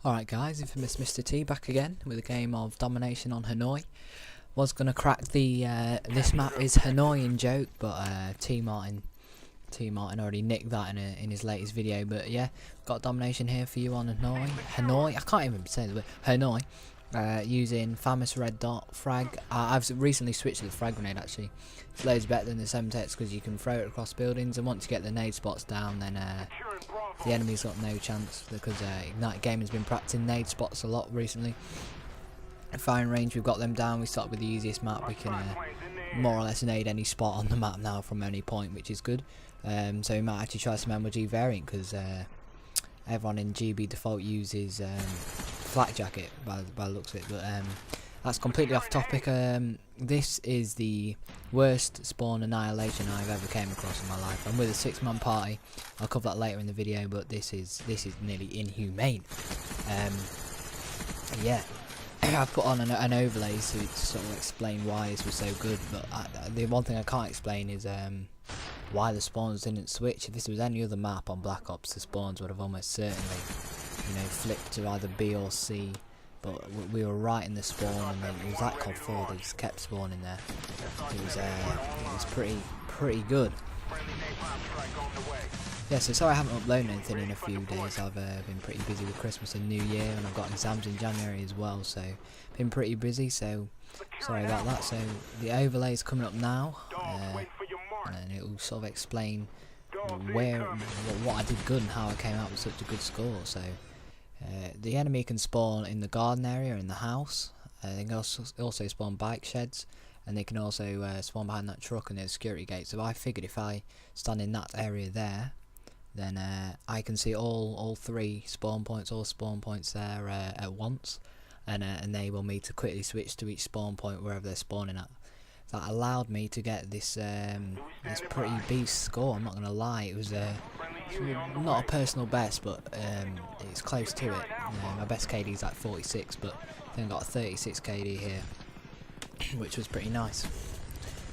Alright guys, InfamousMrT back again with a game of Domination on Hanoi. Was gonna crack the this map is Hanoi in joke, but T Martin already nicked that in his latest video. But yeah, got Domination here for you on Hanoi. I can't even say the word Hanoi. Using famous red dot frag. I've recently switched to the frag grenade actually. It's loads better than the 7-tex because you can throw it across buildings, and once you get the nade spots down, then the enemy's got no chance, because Ignite Gaming's been practicing nade spots a lot recently. At firing range, we've got them down. We start with the easiest map. We can more or less nade any spot on the map now from any point, which is good. So we might actually try some MLG variant, because everyone in GB default uses flak jacket by the looks of it. But that's completely off topic. This is the worst spawn annihilation I've ever came across in my life. I'm with a 6-man party. I'll cover that later in the video, but this is nearly inhumane. Yeah, I've put on an overlay to sort of explain why this was so good. But the one thing I can't explain is why the spawns didn't switch. If this was any other map on Black Ops, the spawns would have almost certainly, flipped to either B or C. But we were right in the spawn, and it was like COD 4, they just kept spawning there. It was pretty good. Yeah, so sorry I haven't uploaded anything in a few days. I've been pretty busy with Christmas and New Year, and I've got exams in January as well, so been pretty busy, so sorry about that. So the overlay is coming up now, and it will sort of explain what I did good and how I came out with such a good score. So the enemy can spawn in the garden area, in the house. They can also spawn bike sheds, and they can also spawn behind that truck and the security gate. So I figured if I stand in that area there, then I can see all three spawn points, there at once, and enable me to quickly switch to each spawn point wherever they're spawning at. That allowed me to get this this pretty beast score. I'm not gonna lie, it was not a personal best, but it's close to it. My best KD is like 46, but I think I got a 36 KD here, which was pretty nice.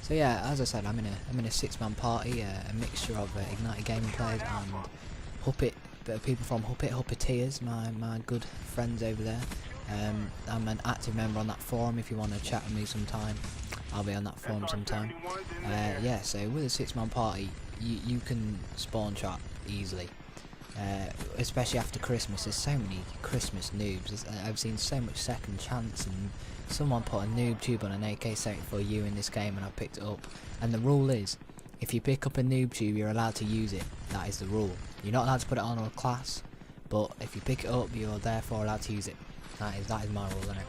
So yeah, as I said, I'm in a 6-man party, a mixture of Ignite Gaming players and Hupit, people from Hupiteers, my good friends over there. I'm an active member on that forum. If you want to chat with me sometime, I'll be on that forum sometime. Yeah, so with a 6-man party, you can spawn trap easily, especially after Christmas. There's so many Christmas noobs. I've seen so much second chance, and someone put a noob tube on an AK-74U in this game, and I picked it up. And the rule is, if you pick up a noob tube, you're allowed to use it. That is the rule. You're not allowed to put it on a class, but if you pick it up, you're therefore allowed to use it. That is my rule, isn't it?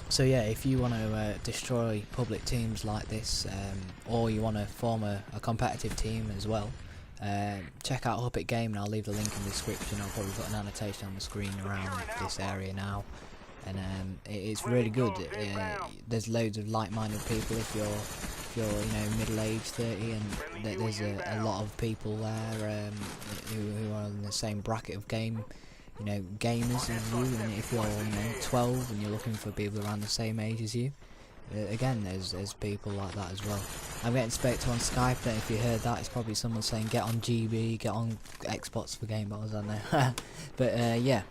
So yeah, if you want to destroy public teams like this, or you want to form a competitive team as well, check out Hupit Gaming. I'll leave the link in the description. I'll probably put an annotation on the screen around this area now, and it's really good. There's loads of like-minded people. If you're middle-aged, 30, and there's a lot of people there who are in the same bracket of gamers as you. And if you're 12 and you're looking for people around the same age as you, again, there's people like that as well. I'm getting spec'd on Skype. I don't know if you heard that. It's probably someone saying get on GB, get on Xbox for game battles, I don't know. But yeah.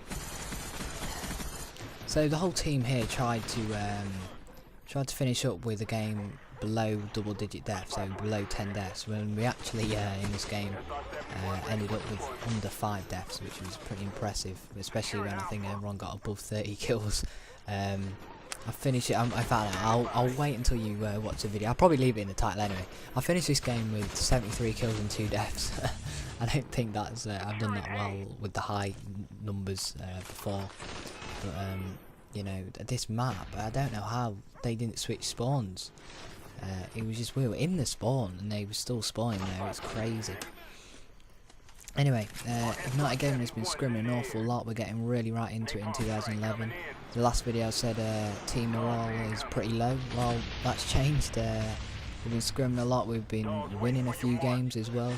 So the whole team here tried to finish up with a game below double-digit deaths, so below 10 deaths. When we actually in this game ended up with under 5 deaths, which was pretty impressive, especially when I think everyone got above 30 kills. I finished it. I'll wait until you watch the video. I'll probably leave it in the title anyway. I finished this game with 73 kills and 2 deaths. I don't think that's I've done that well with the high numbers before. But this map, I don't know how they didn't switch spawns. It was just, we were in the spawn and they were still spawning there. It's crazy. Anyway, Ignite Gaming has been scrimming an awful lot. We're getting really right into it in 2011. The last video I said team morale is pretty low. Well, that's changed. We've been scrimming a lot. We've been winning a few games as well,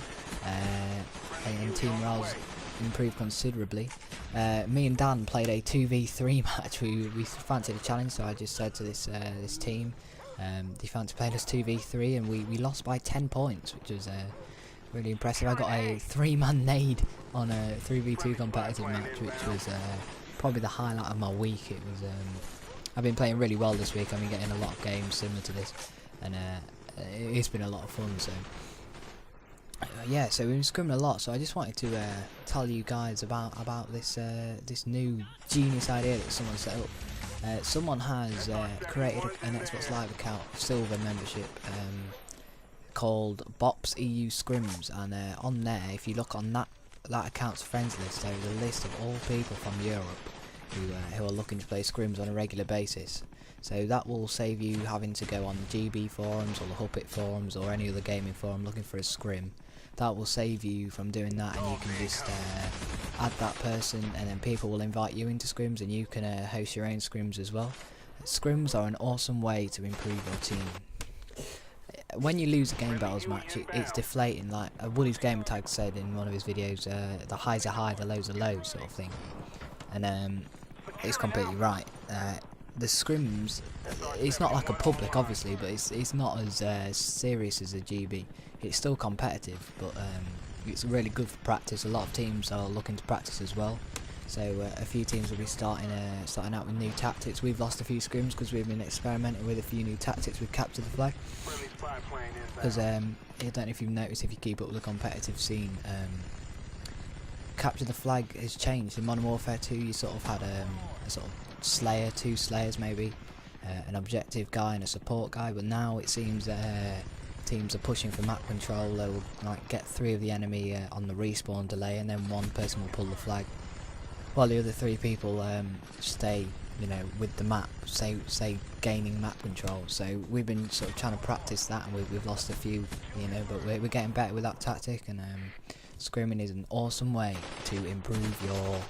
and team morale's improved considerably. Me and Dan played a 2v3 match. We fancied a challenge, so I just said to this team, do you fancy playing us 2v3? And we lost by 10 points, which was really impressive. I got a 3-man nade on a 3v2 competitive match, which was probably the highlight of my week. It was I've been playing really well this week. I've been getting a lot of games similar to this, and it's been a lot of fun. So yeah, so we've been scrimming a lot. So I just wanted to tell you guys about this this new genius idea that someone set up. Someone has created an Xbox Live account, silver membership, called Bops EU Scrims, and on there, if you look on that account's friends list, there is a list of all people from Europe who are looking to play scrims on a regular basis. So that will save you having to go on the GB forums or the Hupit forums or any other gaming forum looking for a scrim. That will save you from doing that, and you can just add that person, and then people will invite you into scrims, and you can host your own scrims as well. Scrims are an awesome way to improve your team. When you lose a game battles match, it's deflating. Like Woody's Gamer Tag said in one of his videos, the highs are high, the lows are low, sort of thing. And it's completely right. The scrims, it's not like a public, obviously, but it's not as serious as a GB. It's still competitive, but it's really good for practice. A lot of teams are looking to practice as well. So a few teams will be starting out with new tactics. We've lost a few scrims because we've been experimenting with a few new tactics with Capture the Flag. Because I don't know if you've noticed, if you keep up with the competitive scene, Capture the Flag has changed. In Modern Warfare 2 you sort of had a sort of slayer, 2 slayers maybe, an objective guy and a support guy, but now it seems that teams are pushing for map control. They will like get 3 of the enemy on the respawn delay, and then 1 person will pull the flag, while the other 3 people stay, you know, with the map, say gaining map control. So we've been sort of trying to practice that, and we've lost a few, you know, but we're getting better with that tactic. And scrimming is an awesome way to improve your,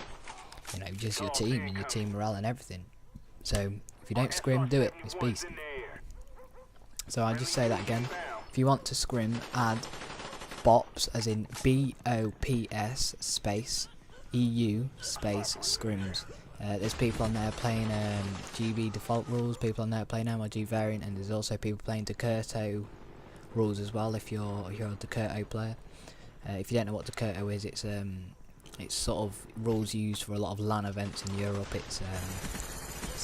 you know, just your team and your team morale and everything. So if you don't scrim, do it. It's beast. So I just say that again. If you want to scrim, add Bops, as in BOPS space EU space scrims. There's people on there playing GB default rules, people on there playing MLG variant, and there's also people playing Decurto rules as well. If you're a Decurto player, if you don't know what Decurto is, it's sort of rules used for a lot of LAN events in Europe. It's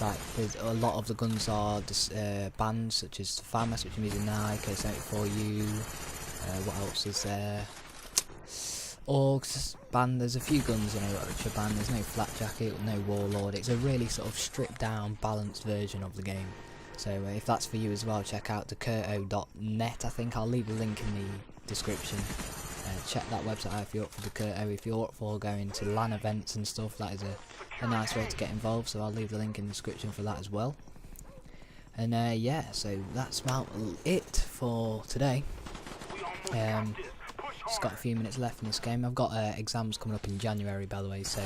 like there's a lot of the guns are banned, such as FAMAS, which I'm using now, K74U. What else is there? Orgs banned. There's a few guns, you know, which are banned. There's no Flat Jacket, no Warlord. It's a really sort of stripped down, balanced version of the game. So if that's for you as well, check out decurto.net. I think I'll leave a link in the description. Check that website out if you're up for Decurto. If you're up for going to LAN events and stuff, that is a nice way to get involved. So I'll leave the link in the description for that as well. And yeah, so that's about it for today. Just got a few minutes left in this game. I've got exams coming up in January, by the way, so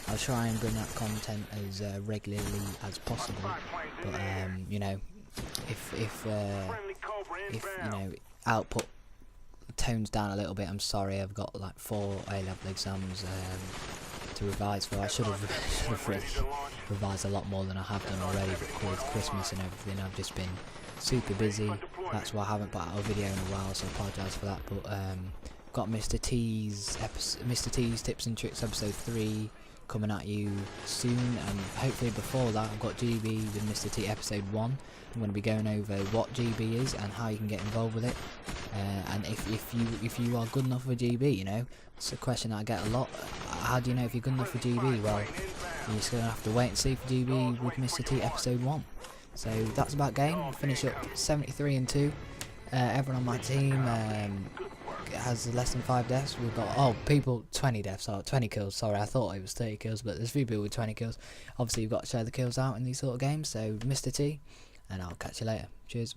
I'll try and bring out content as regularly as possible. But you know, if you know, output tones down a little bit, I'm sorry. I've got like 4 A-level exams to revise for. I should have really revised a lot more than I have done already, but with Christmas and everything, I've just been super busy. That's why I haven't put out a video in a while, so I apologise for that. But got Mr. T's Tips and Tricks episode 3 coming at you soon, and hopefully before that I've got GB with Mr. T episode 1. I'm going to be going over what GB is and how you can get involved with it, and if you are good enough for GB, you know, it's a question that I get a lot. How do you know if you're good enough for GB? Well, you're just going to have to wait and see for GB with Mr. T episode 1. So that's about game. I'll finish up 73-2. Everyone on my team has less than 5 deaths. We've got people 20 deaths, 20 kills. Sorry, I thought it was 30 kills, but there's 3 people with 20 kills. Obviously, you've got to share the kills out in these sort of games. So Mr. T, and I'll catch you later. Cheers.